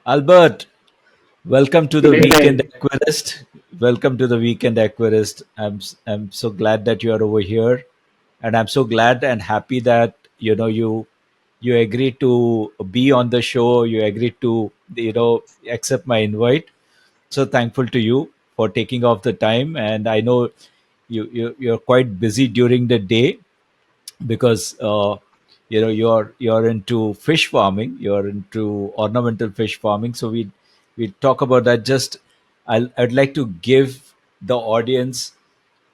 Albert, welcome to the Good Weekend evening. Aquarist. Welcome to the Weekend Aquarist. I'm so glad that you are over here, and I'm so glad and happy that you agreed to be on the show. You agreed to accept my invite. So thankful to you for taking off the time, and I know you're quite busy during the day because you're into fish farming, you're into ornamental fish farming. So we talk about that. I'd like to give the audience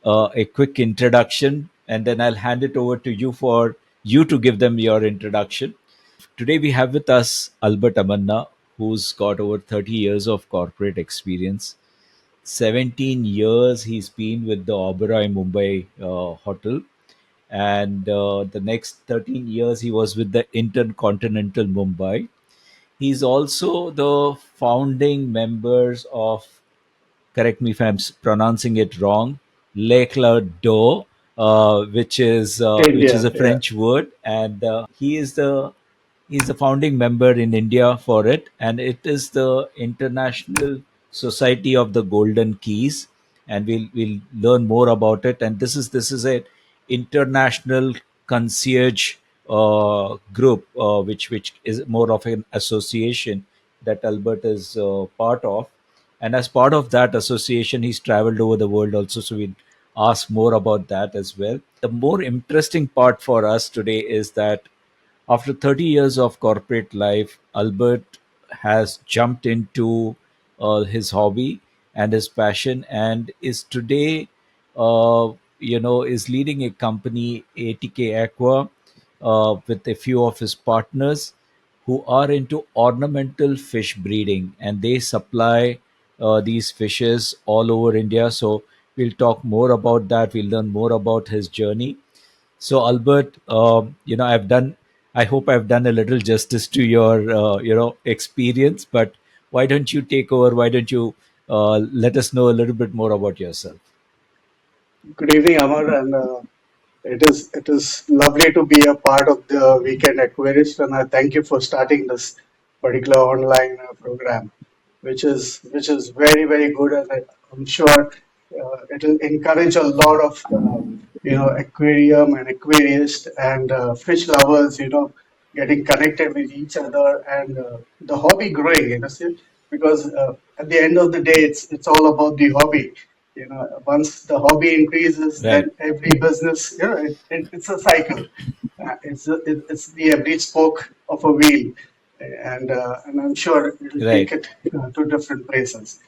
a quick introduction, and then I'll hand it over to you for you to give them your introduction. Today we have with us Albert Amanna, who's got over 30 years of corporate experience. 17 years he's been with the Oberoi Mumbai hotel, and the next 13 years he was with the Intercontinental Mumbai. He's also the founding members of, correct me if I'm pronouncing it wrong, Le Claude d'Or, which is India, a yeah. French word, and he's the founding member in India for it, and it is the International Society of the Golden Keys, and we'll learn more about it. And this is a international concierge group, which is more of an association that Albert is part of. And as part of that association, he's traveled over the world also. So we'll ask more about that as well. The more interesting part for us today is that after 30 years of corporate life, Albert has jumped into his hobby and his passion, and is today, is leading a company, ATK Aqua, with a few of his partners who are into ornamental fish breeding, and they supply these fishes all over India. So we'll talk more about that. We'll learn more about his journey. So, Albert, I hope I've done a little justice to your, experience. But why don't you take over? Why don't you let us know a little bit more about yourself? Good evening, Amar, and it is lovely to be a part of the Weekend Aquarist, and I thank you for starting this particular online program, which is very good, and I'm sure it will encourage a lot of aquarium and aquarists and fish lovers, getting connected with each other and the hobby growing, see, because at the end of the day, it's all about the hobby. Once the hobby increases, Right, then every business, it's a cycle. It's the every spoke of a wheel, and I'm sure it'll take right. it to different places.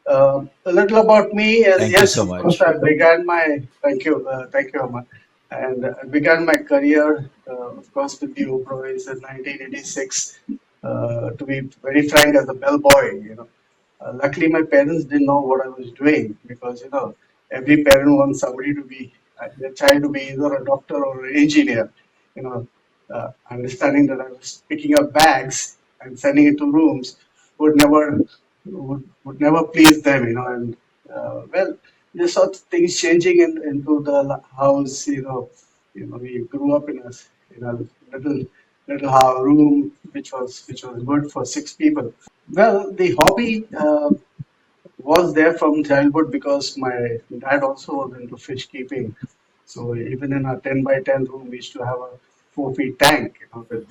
A little about me is, Thank you yes, so of course, much. I began my, thank you, Aman. And I began my career, of course, with the Ubrois in 1986. To be very frank, as a bellboy, luckily my parents didn't know what I was doing because, every parent wants somebody to be, their child to be either a doctor or an engineer. You know, Understanding that I was picking up bags and sending it to rooms would never please them, and well, just sort of things changing into the house, we grew up in a room which was good for six people. Well, the hobby was there from childhood because my dad also was into fish keeping. So even in our 10 by 10 room, we used to have a 4 feet tank, with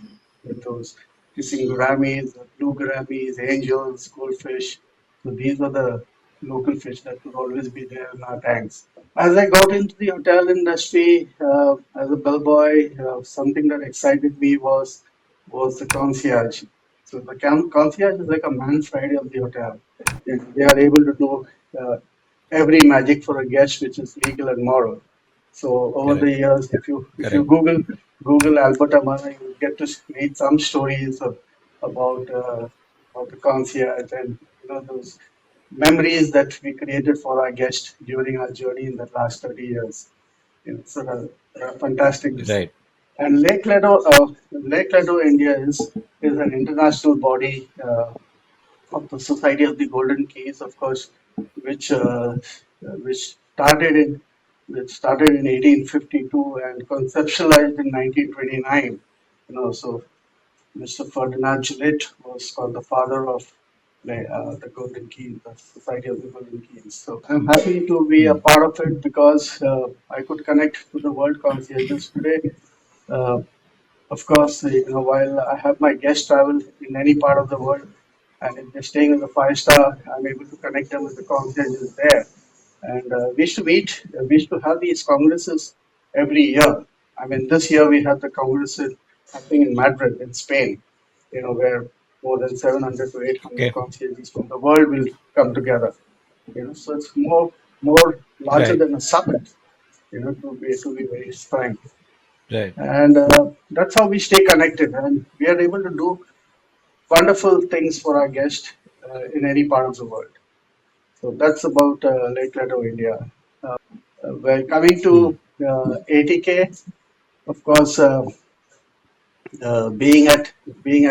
those kissing gouramis, blue gouramis, angels, goldfish. So these were the local fish that would always be there in our tanks. As I got into the hotel industry as a bellboy, something that excited me was the concierge. So the concierge is like a man Friday of the hotel. They are able to do every magic for a guest, which is legal and moral. So over the Correct, years, if you correct. Google Albert Amanna, you will get to read some stories about about the concierge and those memories that we created for our guests during our journey in the last 30 years. It's a fantastic this thing. Right. And Lake Ledo, India is an international body of the Society of the Golden Keys, of course, which uh, which started in which started in 1852 and conceptualized in 1929. So Mr. Ferdinand Gillett was called the father of the Golden Keys, the Society of the Golden Keys. So I'm happy to be a Mm. part of it because I could connect to the world concierges today. Uh, of course, while I have my guest travel in any part of the world, and if they're staying in the five-star, I'm able to connect them with the concierges there. And we used to meet, we used to have these congresses every year. I mean, this year we had the congress happening in Madrid, in Spain, where more than 700 to 800 Okay. concierges from the world will come together. So it's more larger Right. than a summit, to be very frank. Right. And that's how we stay connected, and we are able to do wonderful things for our guests in any part of the world. So that's about Lake Leto, India. Well, coming Mm. to ATK, of course, being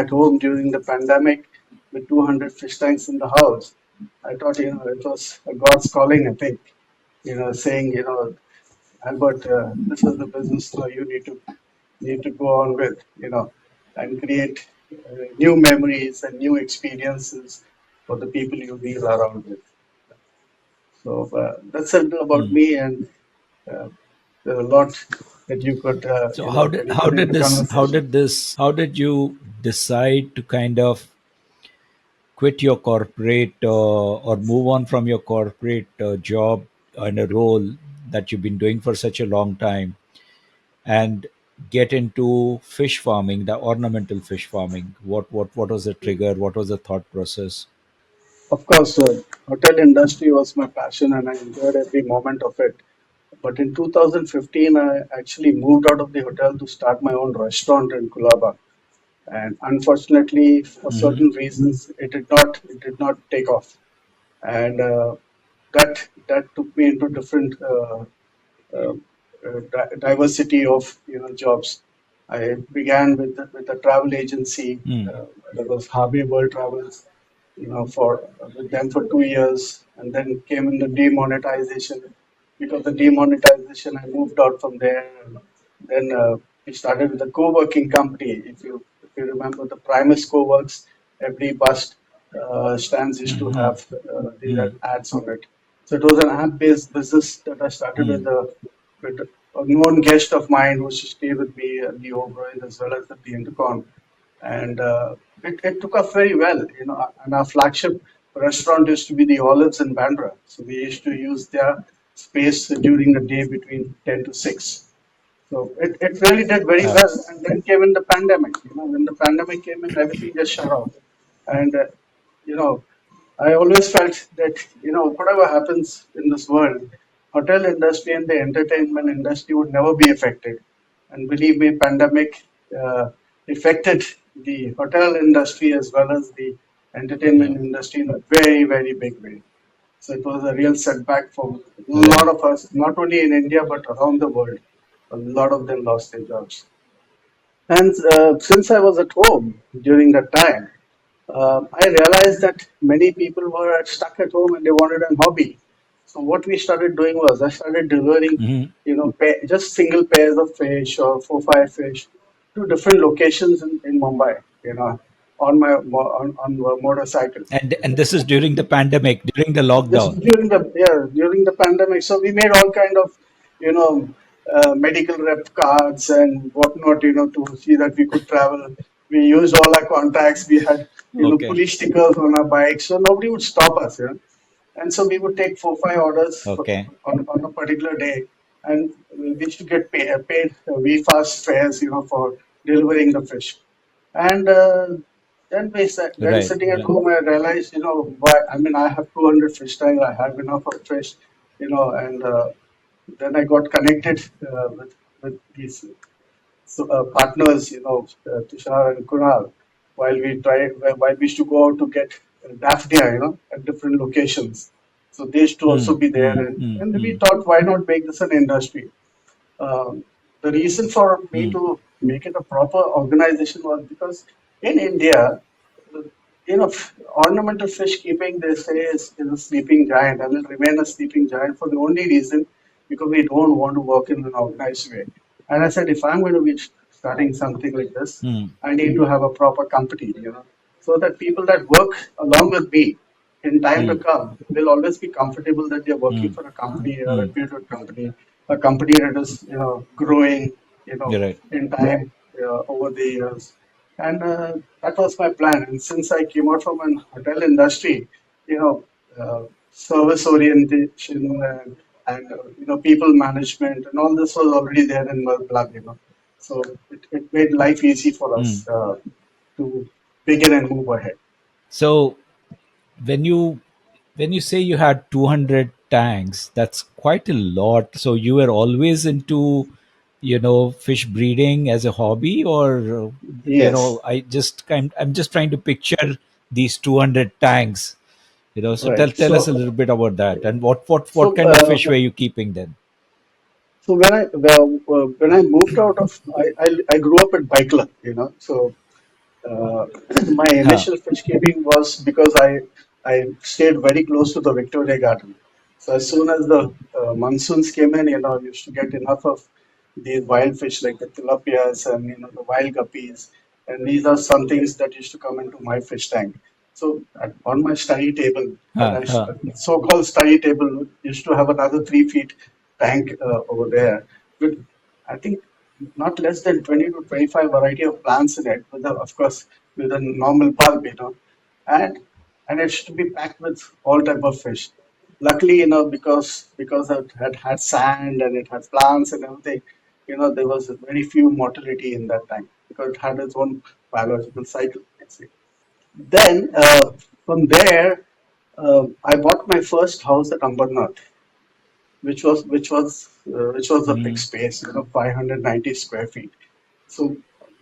at home during the pandemic with 200 fish tanks in the house, I thought it was God's calling. I think saying Albert, this is the business now you need to go on with, and create new memories and new experiences for the people you deal around with. So that's a little about Mm. me, and uh, there's a lot that you could, So how did when you put into conversation. how did you decide to kind of quit your corporate or move on from your corporate job and a role that you've been doing for such a long time and get into fish farming, the ornamental fish farming? What was the trigger? What was the thought process? Of course, hotel industry was my passion, and I enjoyed every moment of it. But in 2015, I actually moved out of the hotel to start my own restaurant in Kulaba. And unfortunately, for Hmm. certain reasons, it did not take off. And that took me into different uh, diversity of jobs. I began with a travel agency Mm. that was Harvey World Travels, for with them for 2 years, and then came in the demonetization. Because the demonetization, I moved out from there. And then we started with a co-working company. If you remember the Primus co-works, every bus stands used to Hmm. have these Mm. ads on it. So it was an app-based business that I started Mm. with a known guest of mine who used to stay with me at the Oberoi as well as at the Intercon, and it took off very well. And our flagship restaurant used to be the Olives in Bandra, so we used to use their space during the day between 10 to 6. So it really did very Uh, well. And then came in the pandemic. When the pandemic came in, everything just shut off. And you know, I always felt that whatever happens in this world, hotel industry and the entertainment industry would never be affected. And believe me, pandemic affected the hotel industry as well as the yeah. entertainment industry in a very, very big way. So it was a real setback for a lot Right. of us, not only in India but around the world. A lot of them lost their jobs. And since I was at home during that time, I realized that many people were stuck at home and they wanted a hobby. So what we started doing was I started delivering, Hmm. just single pairs of fish or four, five fish to different locations in Mumbai, on a motorcycle. And this is during the pandemic, during the This lockdown. during the pandemic. So we made all kind of you know medical rep cards and whatnot, to see that we could travel. We used all our contacts. We had Okay. police stickers on our bikes, so nobody would stop us. And so we would take four, five orders Okay. on a particular day, and we used to get paid we fast fares, for delivering the fish. And then Right. sitting at Right. home, I realized, why. I mean, I have 200 fish tanks. I have enough of fish, and then I got connected with these partners, Tushar and Kunal, while we used to go out to get daphnia, at different locations. So they used to also Mm. be there, Mm. and, Mm. and we Mm. thought, why not make this an industry? um, the reason for me mm, to make it a proper organization was because in India, ornamental fish keeping, they say, is a sleeping giant and will remain a sleeping giant for the only reason because we don't want to work in an organized way. And I said, if I'm going to be starting something like this, mm, I need to have a proper company, so that people that work along with me in time to mm, come will always be comfortable that they're working mm, for a company, a mm. reputed company, a company that is, growing, You're right. in time over the years. And that was my plan. And since I came out from an hotel industry, you know, service orientation and people management and all this was already there in my blood. So it made life easy for Mm. us to begin and move ahead. So when you when you say you had 200 tanks, that's quite a lot. So you were always into, fish breeding as a hobby, or Yes, I'm just trying to picture these 200 tanks. So tell right. tell us a little bit about that, and what So kind of fish were you keeping then? so when I moved out of I grew up at Baikla, so Uh, my Huh. initial fish keeping was because I stayed very close to the Victoria Garden. So as soon as the monsoons came in, I used to get enough of these wild fish like the tilapias and the wild guppies, and these are some things that used to come into my fish tank. So on my study table, Huh. Huh. so-called study table, used to have another 3 feet tank over there with I think not less than 20 to 25 variety of plants in it, of course, with a normal bulb, and and it should be packed with all type of fish. Luckily, because it had sand and it had plants and everything, there was very few mortality in that tank because it had its own biological cycle. Let's say. Then from there, I bought my first house at Ambernath, which was a big Mm, space, 590 square feet. So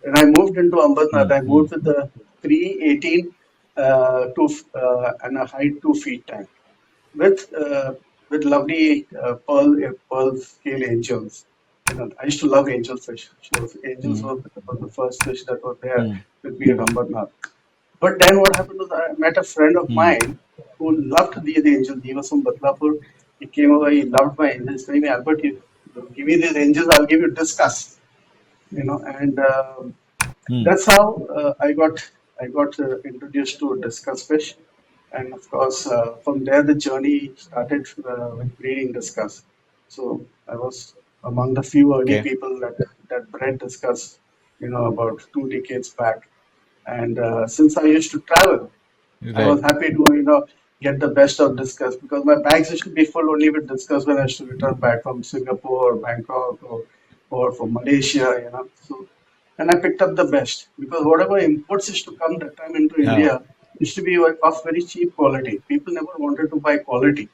when I moved into Ambernath, mm, I mm, moved with the 318 and a height 2 feet tank with lovely pearl scale angels. I used to love angel fish. So angels mm, were the first fish that were there mm, with me at Ambernath. But then what happened was I met a friend of mm. mine who loved these angels. He was from Badlapur. He came over, he loved my angels. He told me, Albert, you give me these angels, I'll give you discus. And Mm. that's how I got introduced to discus fish. And of course, from there the journey started with breeding discus. So I was among the few early Okay. people that bred discus, about 2 decades back. And since I used to travel, I Right. was happy to, get the best of discuss because my bags used to be full only with discuss when I used to return back from Singapore or Bangkok or from Malaysia. So, and I picked up the best because whatever imports used to come that time into Huh. India used to be of very cheap quality. People never wanted to buy quality,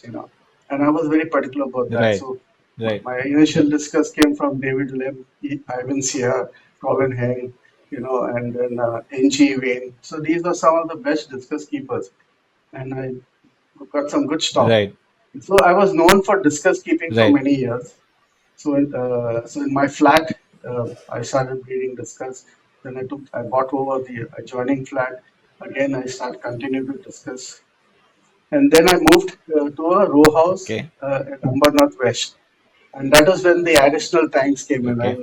you know. And I was very particular about that. Right. So Right. my initial discuss came from David Lim, Ivan Sear, Colin Heng, and then N.G. Wayne. So these are some of the best discus keepers, and I got some good stock. Right. So I was known for discus keeping for Right. many years. So in my flat, I started breeding discus. Then I bought over the adjoining flat. Again, I started continuing to discuss. And then I moved to a row house Okay. at Ambernath West, and that was when the additional tanks came in, Okay.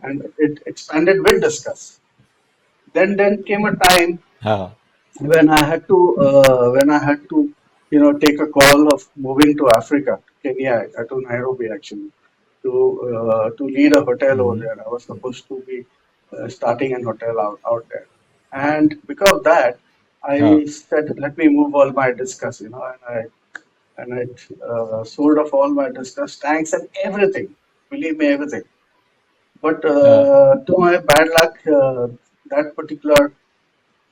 and it expanded with discuss. Then came a time Huh. when I had to take a call of moving to Africa, Kenya, to Nairobi actually, to lead a hotel over Mm-hmm. there. I was supposed to be starting an hotel out there, and because of that, Huh. I said, let me move all my discuss, and I sold off all my discuss tanks and everything. Believe me, everything. But Huh. to my bad luck, that particular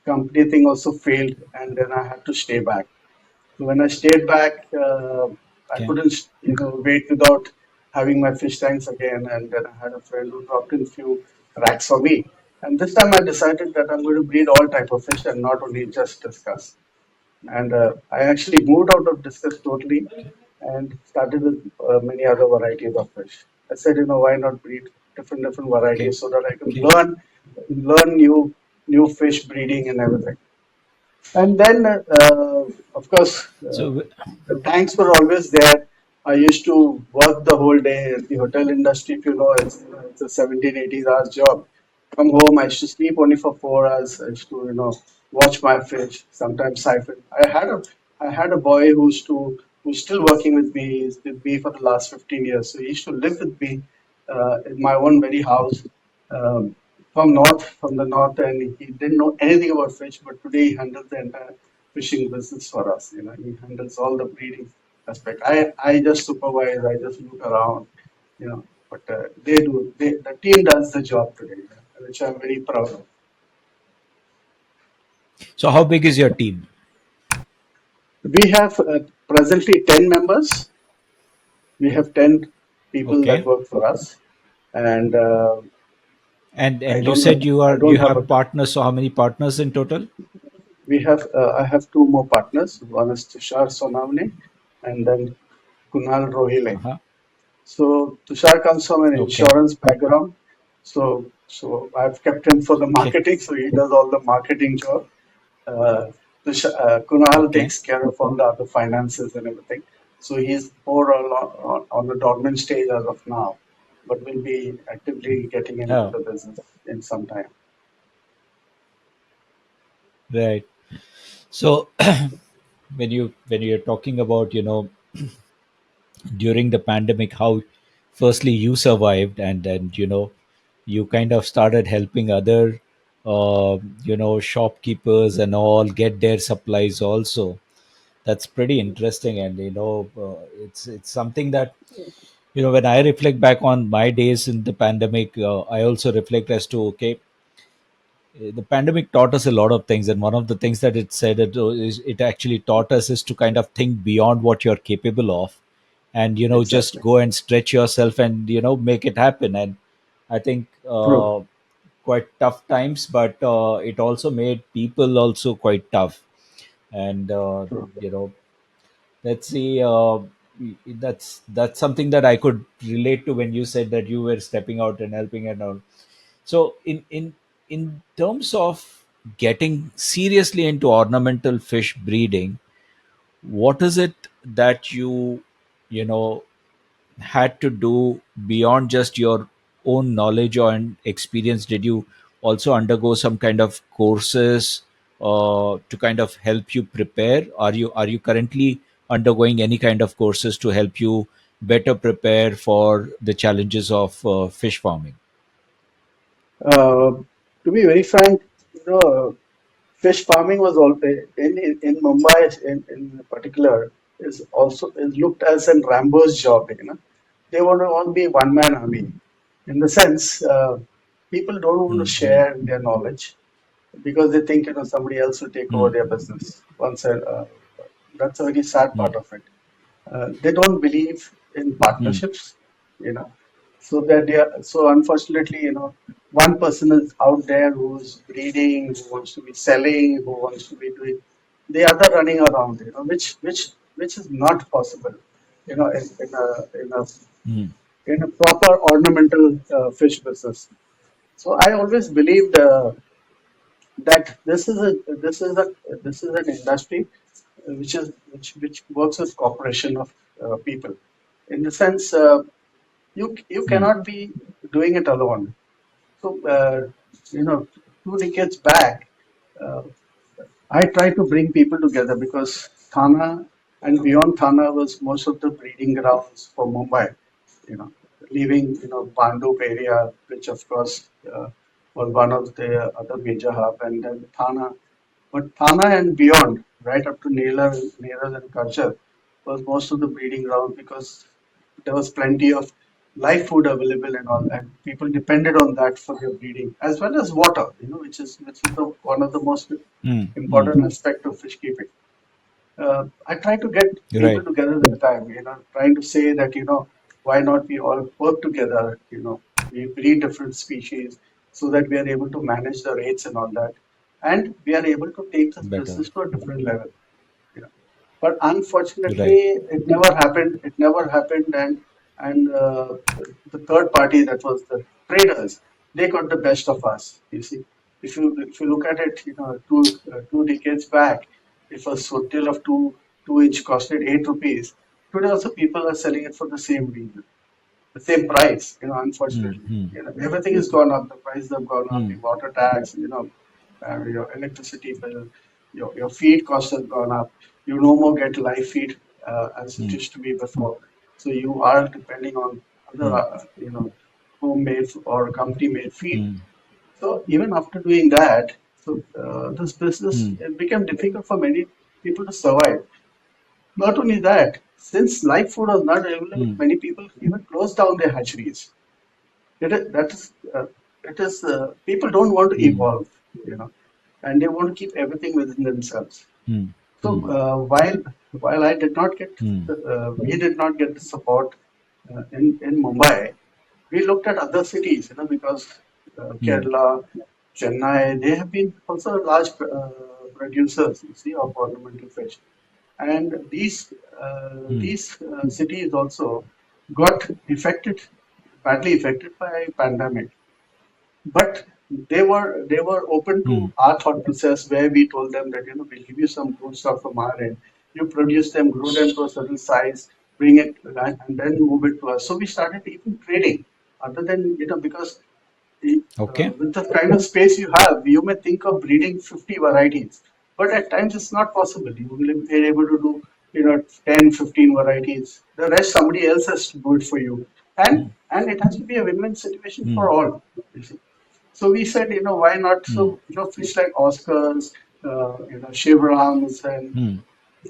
company thing also failed, and then I had to stay back. So when I stayed back, I Okay. couldn't, wait without having my fish tanks again. And then I had a friend who dropped in few racks for me. And this time I decided that I'm going to breed all type of fish and not only just discuss. And I actually moved out of discus totally and started with many other varieties of fish. I said, why not breed different Okay. varieties so that I can learn new fish breeding and everything. And then, of course, So the tanks were always there. I used to work the whole day at the hotel industry. If you know, it's a 17, 18 hours job. Come home, I used to sleep only for 4 hours. I used to, watch my fish, sometimes siphon. I had a boy who's still working with me. He's with me for the last 15 years. So he used to live with me in my own very house. Um, from the north, and he didn't know anything about fish, but today he handles the entire fishing business for us. He handles all the breeding aspect. I just supervise, I just look around, but the team does the job today, which I'm very proud of. so how big is your team? We have presently 10 members. We have 10 people that Okay. work for us, and And you said I you don't have a. have partners. So how many partners in total? I have two more partners. One is Tushar Sonavne, and then Kunal Rohile. Uh-huh. So Tushar comes from an Okay. insurance background. So I've kept him for the Okay. marketing. So he does all the marketing job. Uh, Kunal Okay. takes care of all the other finances and everything. So he's more on the dormant stage as of now, but will be actively getting into Oh, the business in some time. right. So when you're talking about during the pandemic, how firstly you survived, and you kind of started helping other shopkeepers and all get their supplies also. That's pretty interesting, and it's something that when I reflect back on my days in the pandemic, I also reflect as to, okay, the pandemic taught us a lot of things, and one of the things that it said is it actually taught us is to kind of think beyond what you're capable of, and just Exactly. go and stretch yourself and make it happen. And I think True. quite tough times, but it also made people also quite tough. And True. you know let's see, that's something that I could relate to when you said that you were stepping out and helping and all. So in terms of getting seriously into ornamental fish breeding, what is it that you know had to do beyond just your own knowledge or and experience? Did you also undergo some kind of courses to kind of help you prepare? Are you currently undergoing any kind of courses to help you better prepare for the challenges of fish farming? Uh, to be very frank, fish farming was all in Mumbai in particular is looked as an Rambo's job. They want to all be one man army. In the sense, people don't want to Mm-hmm. share their knowledge because they think somebody else will take over Mm, their business. That's a very sad mm, part of it. They don't believe in mm, partnerships, you know. So unfortunately, one person is out there who's breeding, who wants to be selling, who wants to be doing the other running around, which is not possible, mm, in a proper ornamental fish business. So I always believed that this is an industry which works with cooperation of people. In the sense, you mm, cannot be doing it alone. So, 2 decades back, uh, I try to bring people together because Thana and beyond Thana was most of the breeding grounds for Mumbai. You know, leaving Bandup area, which of course was one of the other major hub, and then Thana. But Thana and beyond, right up to Neral and Karchar, was most of the breeding ground because there was plenty of live food available and all, and people depended on that for their breeding, as well as water, which is one of the most mm, mm. important aspect of fish keeping. I try to get people Right, together at the time, trying to say that, why not we all work together, we breed different species so that we are able to manage the rates and all that. And we are able to take this better. business to a different level. You know. But unfortunately, Right. it never happened. It never happened. And and the third party, that was the traders, they got the best of us. You see, if you look at it, two decades back, if a sottil of 2 inch costed 8 rupees, today also people are selling it for the same reason, the same price. mm, Unfortunately, mm, everything has gone up. The prices have gone up. The mm, water tax, your electricity bill, your feed cost has gone up. You no more get live feed as it mm, used to be before. So you are depending on other, mm, homemade or company-made feed. mm, So even after doing that, so this business, mm, it became difficult for many people to survive. Not only that, since live food was not available, mm, many people even closed down their hatcheries. That is, it is. People don't want to mm, evolve, you know, and they want to keep everything within themselves. mm, So mm, while I did not get, mm, we did not get the support in Mumbai. We looked at other cities, because mm, Kerala, Chennai, they have been also large producers, you see, of ornamental fish. And mm, these cities also got badly affected by pandemic. But they were open mm, to our thought process, where we told them that, we'll give you some good stuff from our end. You produce them, grow them to a certain size, bring it, and then move it to us. So we started even trading, other than, because okay. with the kind of space you have, you may think of breeding 50 varieties, but at times it's not possible. You will be able to do, 10, 15 varieties. The rest somebody else has to do it for you, Mm, and it has to be a win-win situation mm, for all. You see. So we said, why not? mm, So, fish like Oscars, Shivrams, mm,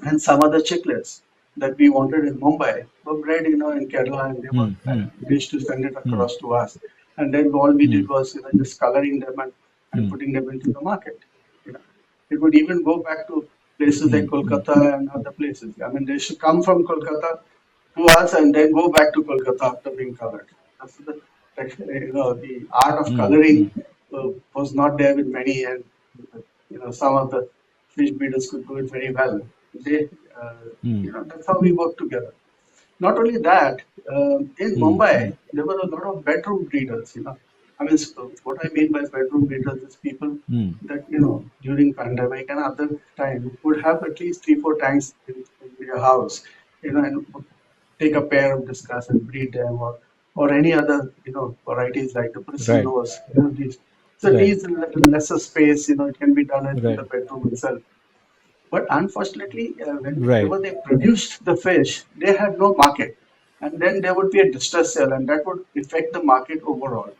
and some other chicklets that we wanted in Mumbai were bred, in Kerala, and mm, mm, they used to send it mm, across to us. And then all we did mm, was, just coloring them and mm, putting them into the market. You know, it would even go back to places like mm, mm, Kolkata and other places. I mean, they should come from Kolkata to us and then go back to Kolkata after being colored. That's the art of mm, coloring mm, was not there with many, and some of the fish breeders could do it very well. They, uh, mm, that's how we work together. Not only that, in mm, mm, Mumbai, there were a lot of bedroom breeders. I mean, so what I mean by bedroom breeders is people mm, that, during pandemic and other time would have at least 3, 4 tanks in their house, and take a pair of discuss and breed them, or any other, varieties like the right, Bristlenose, these. So it right, needs lesser space, it can be done in the right, bedroom itself. But unfortunately, right, whenever they produced the fish, they had no market. And then there would be a distress sale, and that would affect the market overall.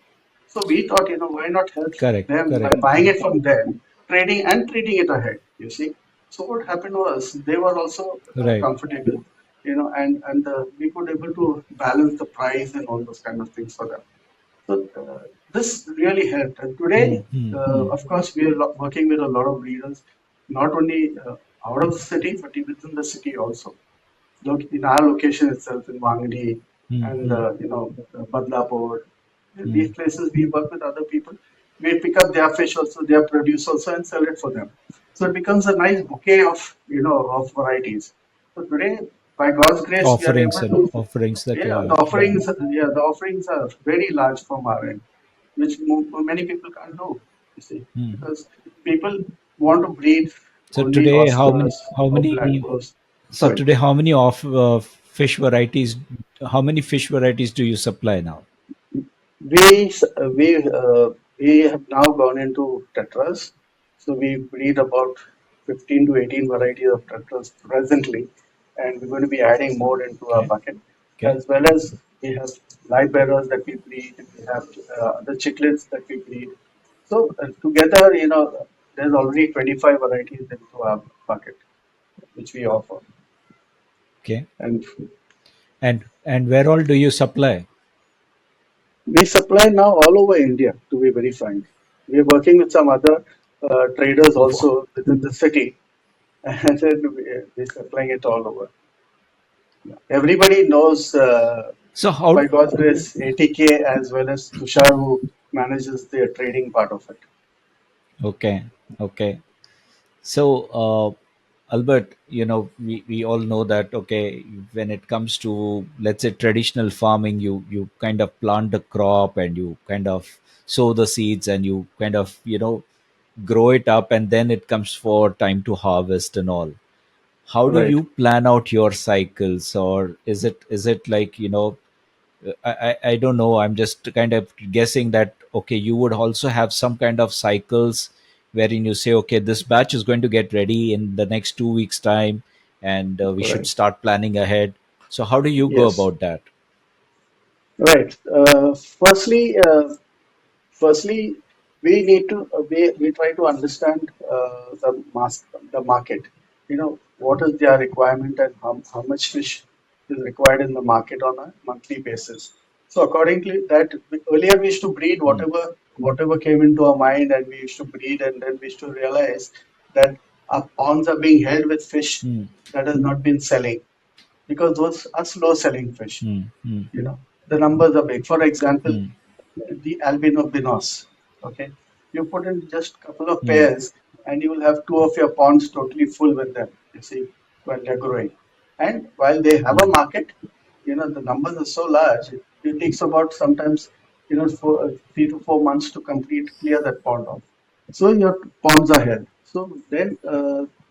So we thought, why not help correct, them by correct, buying correct. it from them, trading and trading it ahead, you see. So what happened was they were also Right. comfortable, and we could able to balance the price and all those kind of things for them. So this really helped. And Mm, today, mm, mm, of course, we are working with a lot of breeders, not only out of the city, but within the city also. Look, in our location itself in Wangdi mm, and mm, Badlapur, mm, these places we work with other people. We pick up their fish also, their produce also, and sell it for them. So it becomes a nice bouquet of varieties. So today, by God's grace, we are able to. offerings that you Yeah, have. Yeah. the offerings are very large from our end, which many people can't do. You see, Mm. because people want to breed So only today, how many? Oscars How or many? black pearls. So Sorry. today, how many of fish varieties? How many fish varieties do you supply now? We have now gone into tetras, so we breed about 15 to 18 varieties of tetras presently, and we're going to be adding more into our Okay. bucket, Okay. as well as we have live bearers that we breed, we have other chicklets that we breed. So together, there's already 25 varieties into our bucket, which we offer, Okay. and And where all do you supply? we supply now all over India, to be very frank. We are working with some other traders also within the city, and then we're supplying it all over. Everybody knows, So how? by God's grace, ATK as well as Tushar, who manages the trading part of it. Okay. Okay. So Albert, we all know that, okay, when it comes to, let's say, traditional farming, you kind of plant the crop and you kind of sow the seeds and you kind of, grow it up, and then it comes for time to harvest and all. How do Right, you plan out your cycles? Or is it like, I don't know. I'm just kind of guessing that, okay, you would also have some kind of cycles wherein you say, okay, this batch is going to get ready in the next 2 weeks time, and we should right. start planning ahead. So how do you go Yes, about that? right. Firstly, we need to we try to understand the market. What is their requirement and how much fish is required in the market on a monthly basis. So accordingly, earlier we used to breed Mm, whatever came into our mind, and we used to breed, and then we used to realize that our ponds are being held with fish mm, that has not been selling, because those are slow selling fish. mm, mm, The numbers are big. For example, mm, the albino binos. Okay, you put in just couple of mm, pairs, and you will have two of your ponds totally full with them. You see, when they're growing, and while they have a mm, market, the numbers are so large. It takes about sometimes 3 to 4 months to clear that pond off. So your ponds are held. So then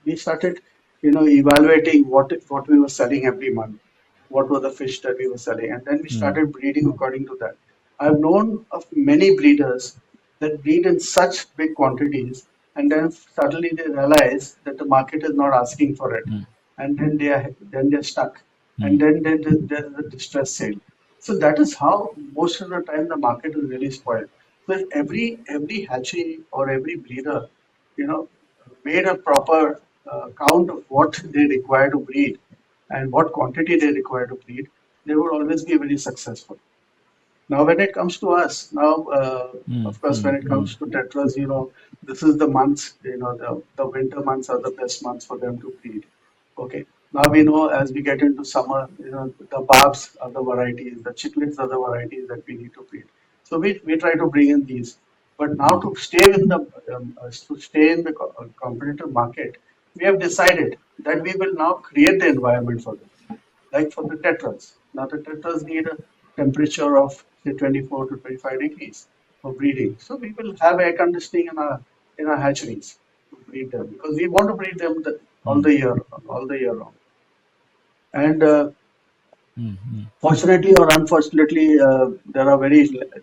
we started, evaluating what we were selling every month, what were the fish that we were selling, and then we mm, started breeding according to that. I've known of many breeders that breed in such big quantities, and then suddenly they realize that the market is not asking for it, mm, and then they're stuck, and mm, then there's a distress sale. So that is how most of the time the market is really spoiled. So if every hatchery or every breeder, you know, made a proper count of what they require to breed and what quantity they require to breed, they would always be very successful. Now, when it comes to us, mm, of course, mm, when it mm, comes to tetras, this is the months, the winter months are the best months for them to breed. Okay. Now we know as we get into summer, the barbs are the varieties, the chicklets are the varieties that we need to breed. So we try to bring in these. But now mm, to stay in the competitive market, we have decided that we will now create the environment for them, like for the tetras. Now the tetras need a temperature of say 24 to 25 degrees for breeding. So we will have air conditioning in our hatcheries to breed them, because we want to breed them mm, all the year round. And mm, mm. fortunately or unfortunately,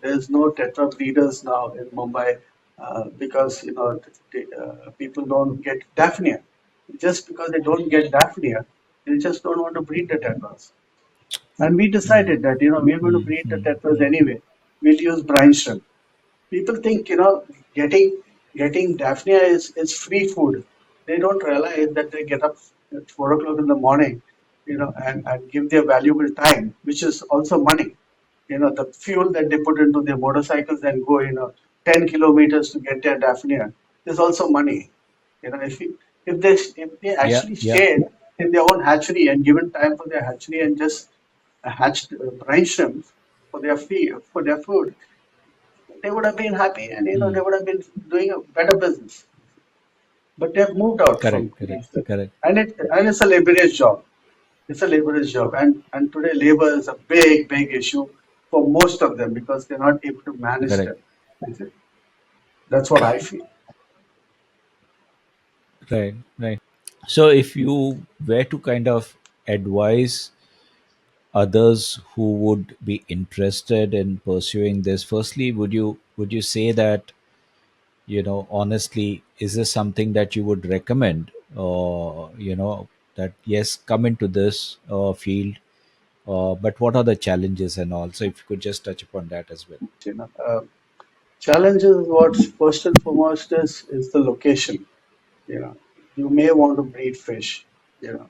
there's no tetra breeders now in Mumbai, because people don't get daphnia. Just because they don't get daphnia, they just don't want to breed the tetras. And we Mm, decided that, we're going to mm, breed the mm, tetras mm. anyway. We'll use brine shrimp. People think, getting Daphnia is free food. They don't realize that they get up at 4 o'clock in the morning, and give their valuable time, which is also money. The fuel that they put into their motorcycles and go, 10 kilometers to get their Daphnia is also money. If they Yeah, actually yeah, stayed in their own hatchery and given time for their hatchery and just hatched brine shrimps for their food, they would have been happy, and they mm. would have been doing a better business. But they've moved out Correct, from correct, these things. correct. And it's a laborious job. It's a laborious job. And today labor is a big, big issue for most of them, because they're not able to manage Correct. them. Is it? That's what I feel. Right, right. So if you were to kind of advise others who would be interested in pursuing this, firstly, would you say that, honestly, is this something that you would recommend, or that yes, come into this field, but what are the challenges and all? So if you could just touch upon that as well. You know, challenge is what first and foremost is the location. You may want to breed fish. You know,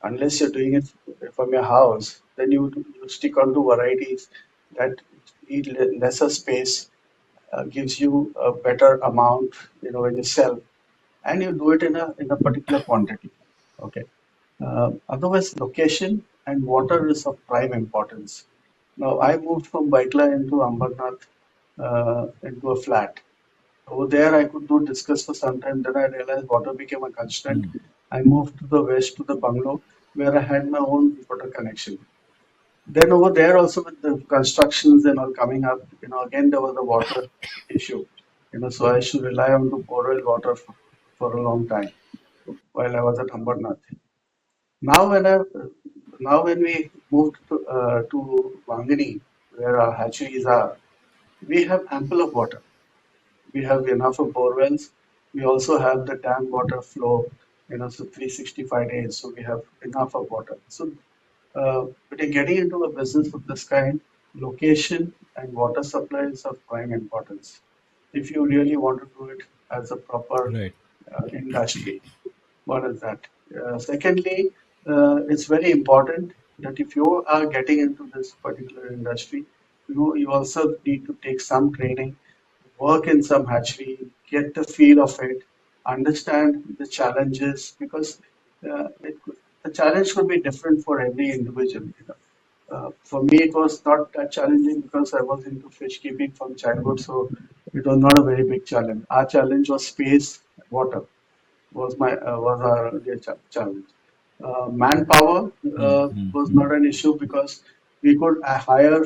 unless you're doing it from your house, then you stick on to varieties that need lesser space, gives you a better amount, when you sell, and you do it in a particular quantity. Okay. Otherwise, location and water is of prime importance. Now, I moved from Baitla into Ambernath, into a flat. Over there, I could do discuss for some time. Then I realized water became a constraint. Mm, I moved to the west to the bungalow where I had my own water connection. Then over there also with the constructions and all coming up, again there was a water issue. So I should rely on the borewell water for a long time while I was at Ambernath. Now when I now when we moved to Wangani, where our hatcheries are, we have ample of water. We have enough of bore wells. We also have the dam water flow, so 365 days. So we have enough of water. So but in getting into a business of this kind, location and water supply is of prime importance. If you really want to do it as a proper Right. industry. One is that. Secondly, it's very important that if you are getting into this particular industry, you also need to take some training, work in some hatchery, get the feel of it, understand the challenges because the challenge could be different for every individual. For me, it was not that challenging because I was into fish keeping from childhood, so it was not a very big challenge. Our challenge was space, water was our earlier challenge. Manpower was not an issue because we could hire,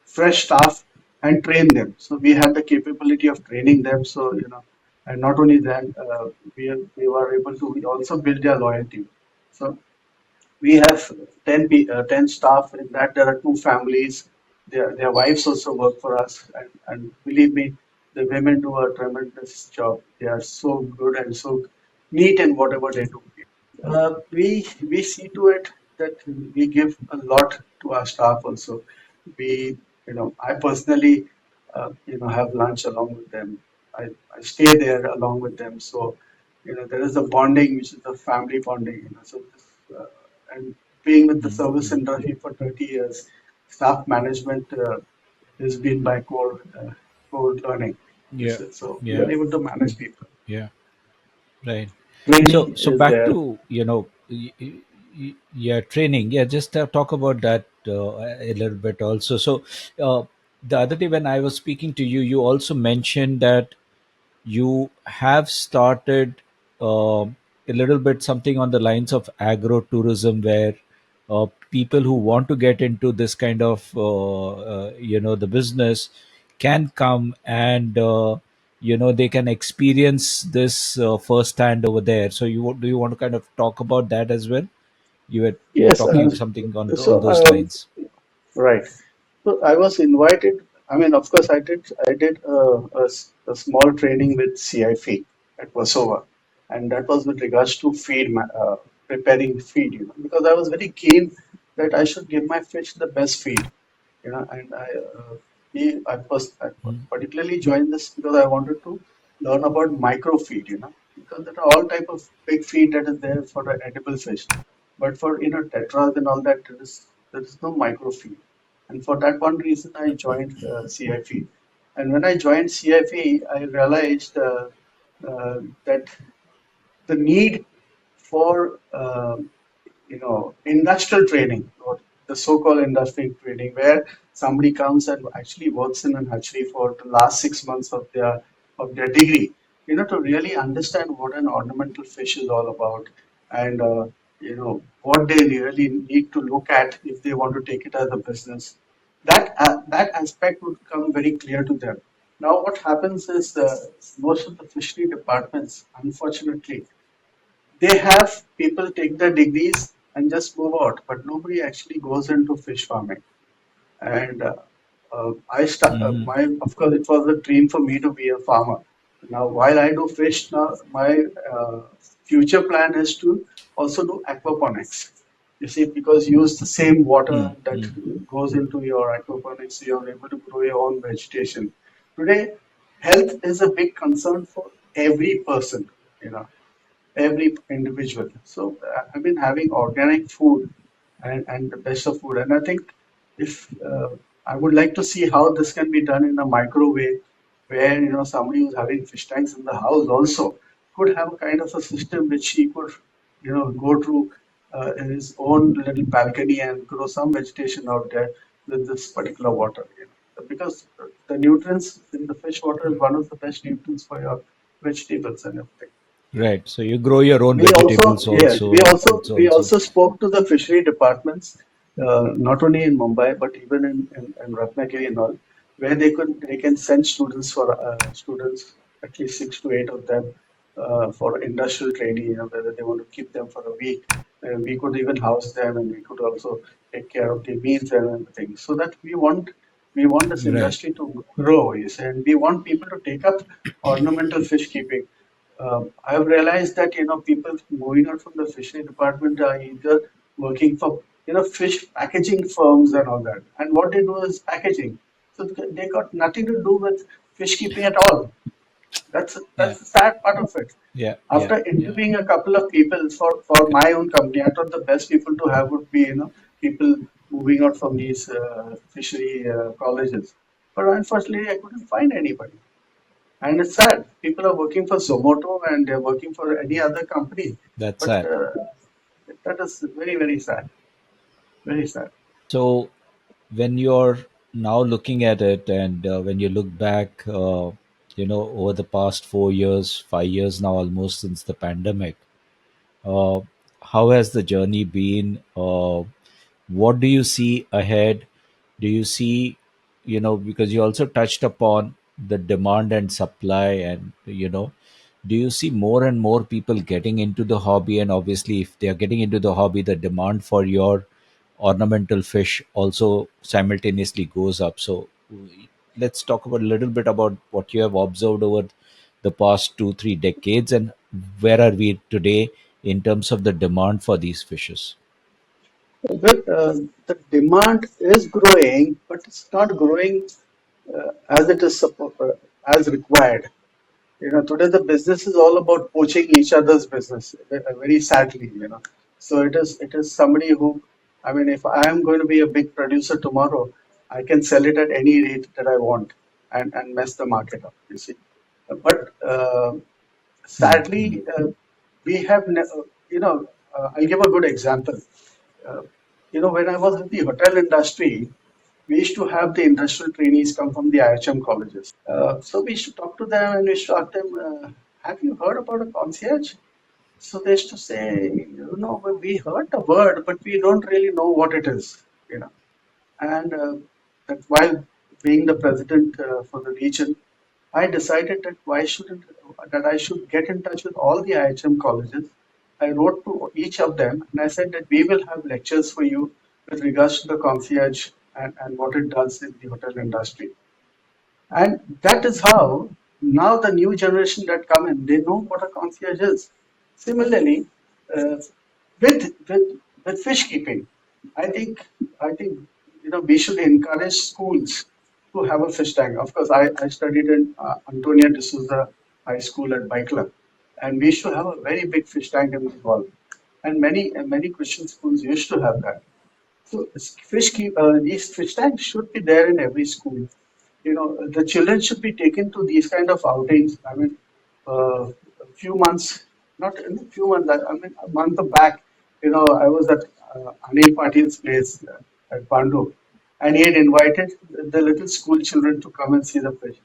fresh staff and train them. So we had the capability of training them. So and not only that, we were able to also build their loyalty. So we have 10 staff. In that, there are two families. Their wives also work for us. And believe me, the women do a tremendous job. They are so good and so neat in whatever they do. We see to it that we give a lot to our staff also. I personally, have lunch along with them. I stay there along with them. So, there is a bonding, which is a family bonding. And being with the service industry for 30 years, staff management has been my core learning. Yeah. So we Yeah. are able to manage people. Yeah. Right. So Training so is back there. to yeah, training. Yeah, just talk about that a little bit also. So the other day when I was speaking to you, you also mentioned that you have started a little bit something on the lines of agro tourism, where people who want to get into this kind of the business can come and they can experience this firsthand over there. So do you want to kind of talk about that as well? You were Yes. talking something on So those lines. right. So I was invited. I mean, of course, I did a small training with CIF at Warsaw, and that was with regards to preparing feed. Because I was very keen that I should give my fish the best feed. And I particularly joined this because I wanted to learn about microfeed. Because there are all type of big feed that is there for the edible fish, but for tetras and all that, there is no microfeed. And for that one reason, I joined CIF. And when I joined CIF, I realized that the need for industrial training or the so-called industrial training, where somebody comes and actually works in an hatchery for the last 6 months of their degree, to really understand what an ornamental fish is all about, and what they really need to look at if they want to take it as a business. That aspect would come very clear to them. Now, what happens is most of the fishery departments, unfortunately, they have people take their degrees and just move out, but nobody actually goes into fish farming. And of course, it was a dream for me to be a farmer. Now, while I do fish now, my uh, future plan is to also do aquaponics. You see, because you use the same water that goes into your aquaponics, you're able to grow your own vegetation. Today, health is a big concern for every person. You know, every individual. So I've been having organic food and the best of food. And I think if I would like to see how this can be done in a microwave, where somebody who's having fish tanks in the house also could have a kind of a system which he could go to in his own little balcony and grow some vegetation out there with this particular water. Because the nutrients in the fish water is one of the best nutrients for your vegetables and everything. Right. So you grow your own We also, vegetables yes, also and fruits we also. also spoke to the fishery departments, not only in Mumbai but even in Ratnagiri and all, where they can send students for students, at least 6 to 8 of them, for industrial training. You know, whether they want to keep them for a week, and we could even house them, and we could also take care of the meals and everything. So that we want this Right. industry to grow, yes, and we want people to take up ornamental fish keeping. I've realized that people moving out from the fishery department are either working for fish packaging firms and all that, and what they do is packaging. So they got nothing to do with fish keeping at all. Yeah. That's the sad part of it. Yeah. Yeah. After Yeah. interviewing a couple of people for my own company, I thought the best people to have would be people moving out from these fishery colleges, but unfortunately I couldn't find anybody. And it's sad. People are working for Zomato and they're working for any other company. That's But sad. that is very, very sad. Very sad. So when you're now looking at it, and when you look back, over the past 4 years, 5 years now, almost since the pandemic, uh, how has the journey been? What do you see ahead? Do you see, because you also touched upon the demand and supply, and do you see more and more people getting into the hobby? And obviously, if they are getting into the hobby, the demand for your ornamental fish also simultaneously goes up. So let's talk about a little bit about what you have observed over the past 2 3 decades, and where are we today in terms of the demand for these fishes. Well, the demand is growing, but it's not growing as it is as required. Today the business is all about poaching each other's business, very sadly. So it is somebody who, I mean, if I am going to be a big producer tomorrow, I can sell it at any rate that I want and mess the market up, you see. But sadly, we have, I'll give a good example. Uh, when I was in the hotel industry, we used to have the industrial trainees come from the IHM colleges. So we used to talk to them and we used to ask them, have you heard about a concierge? So they used to say, we heard the word, but we don't really know what it is, you know. And that while being the president for the region, I decided that why shouldn't that I should get in touch with all the IHM colleges. I wrote to each of them and I said that we will have lectures for you with regards to the concierge and what it does in the hotel industry. And that is how now the new generation that come in, they know what a concierge is. Similarly, uh, with fish keeping, I think we should encourage schools to have a fish tank. Of course, I studied in Antonia D'Souza High School at Bikela, and we used to have a very big fish tank in the hall. And many Christian schools used to have that. So these fish tanks should be there in every school. The children should be taken to these kind of outings. I mean, a few months, not in a few months, I mean, a month back, I was at Anil Patil's place at Pandu, and he had invited the little school children to come and see the fish.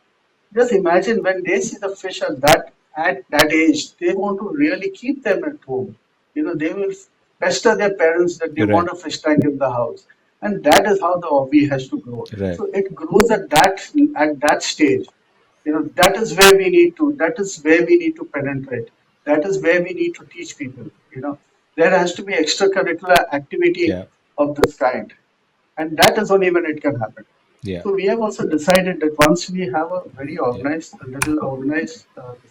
Just imagine when they see the fish at that age, they want to really keep them at home. They will pester their parents that they Right. want a fish tank in the house, and that is how the hobby has to grow. Right. So it grows at that stage. That is where we need to. That is where we need to penetrate. That is where we need to teach people. There has to be extracurricular activity Yeah. of this kind, and that is only when it can happen. Yeah. So we have also decided that once we have a very Yeah. organized, a little organized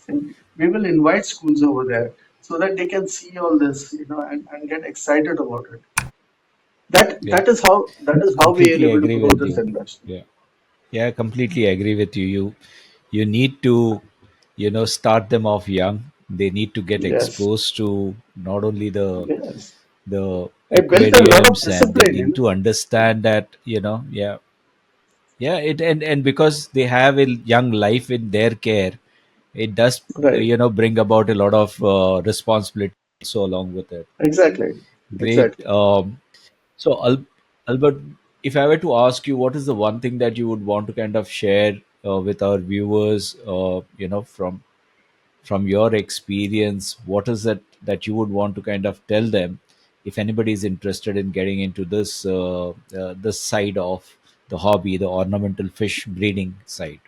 thing, we will invite schools over there so that they can see all this, and get excited about it. That Yeah. that is how that is how we are Completely able to agree grow with this you. industry. Yeah. Yeah, I completely agree with you. You need to, start them off young. They need to get Yes, exposed to not only yes. the It builds a lot of aquariums, and they discipline, need to understand that, yeah, yeah, it and because they have a young life in their care, it does, Right? bring about a lot of responsibility also along with it. Exactly, Great. exactly. So, Albert, if I were to ask you, what is the one thing that you would want to kind of share with our viewers, from from your experience, what is it that you would want to kind of tell them if anybody is interested in getting into this side of the hobby, the ornamental fish breeding side?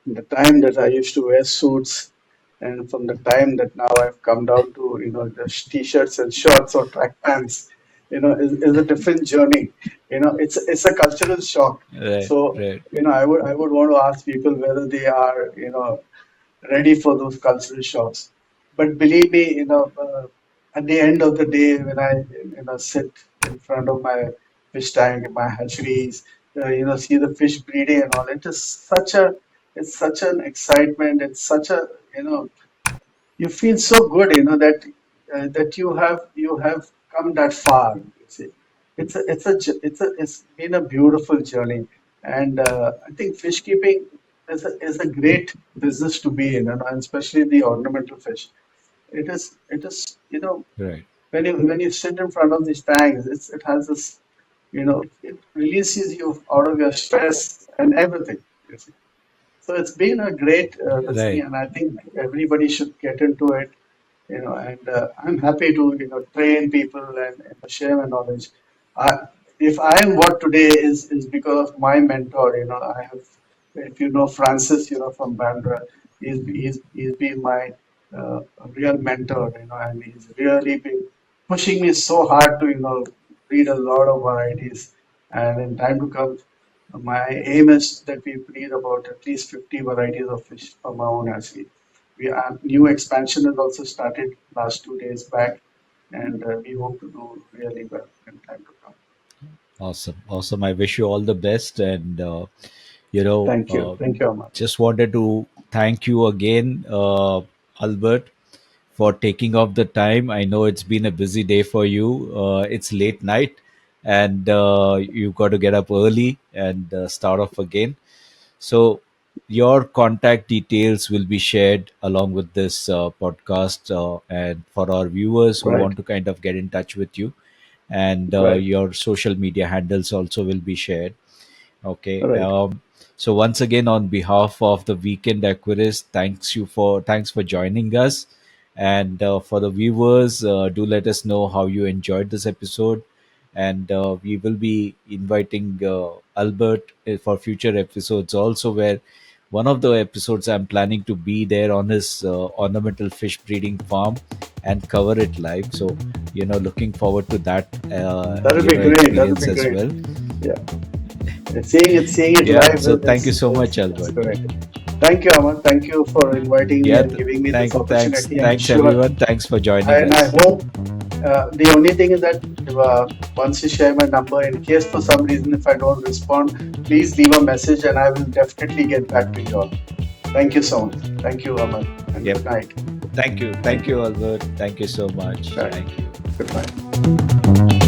The time that I used to wear suits, and from the time that now I've come down to, just t-shirts and shorts or track pants, is a different journey. It's a cultural shock. Right, So, right, I would want to ask people whether they are, ready for those cultural shocks. But believe me, at the end of the day, when I, sit in front of my fish tank, my hatcheries, see the fish breeding and all, it's such an excitement. It's such a, you feel so good, that you have come that far. You see, it's been a beautiful journey, and I think fish keeping is a great business to be in, and especially the ornamental fish. It is right, when you sit in front of these tanks, it has this, it releases you out of your stress and everything. You see. So it's been a great this thing, right, and I think everybody should get into it. And I'm happy to train people and share my knowledge. If I am what today is because of my mentor. I have, if you know Francis, from Bandra, he's been my real mentor. And he's really been pushing me so hard to read a lot of varieties, and in time to come. My aim is that we breed about at least 50 varieties of fish from our own hatchery. New expansion has also started last 2 days back, and we hope to do really well in time to come. awesome, awesome. I wish you all the best, and you know, Thank you, Aman. just wanted to thank you again, Albert, for taking off the time. I know it's been a busy day for you. It's late night, and you've got to get up early and start off again. So, your contact details will be shared along with this podcast, and for our viewers who Right, want to kind of get in touch with you, and right, your social media handles also will be shared. Okay. right. So once again, on behalf of the Weekend Aquarist, thanks for joining us, and for the viewers, do let us know how you enjoyed this episode, and we will be inviting Albert for future episodes also, where one of the episodes I'm planning to be there on his ornamental fish breeding farm and cover it live. So looking forward to that That'll be great. That'll experience be as great. well. Yeah, seeing it Yeah. live. So thank you It's so it's much, it's Albert. correct. Thank you, Aman. Thank you for inviting me Yeah. and giving me this Thanks. opportunity. I'm Thanks, sure, everyone. Thanks for joining and I us. hope the only thing is that once you share my number, in case for some reason if I don't respond, please leave a message and I will definitely get back to you all. Thank you so much. Thank you, Aman, and Yep. good night. Thank you. Thank you, Albert. Thank you so much. Bye. Thank you. Goodbye.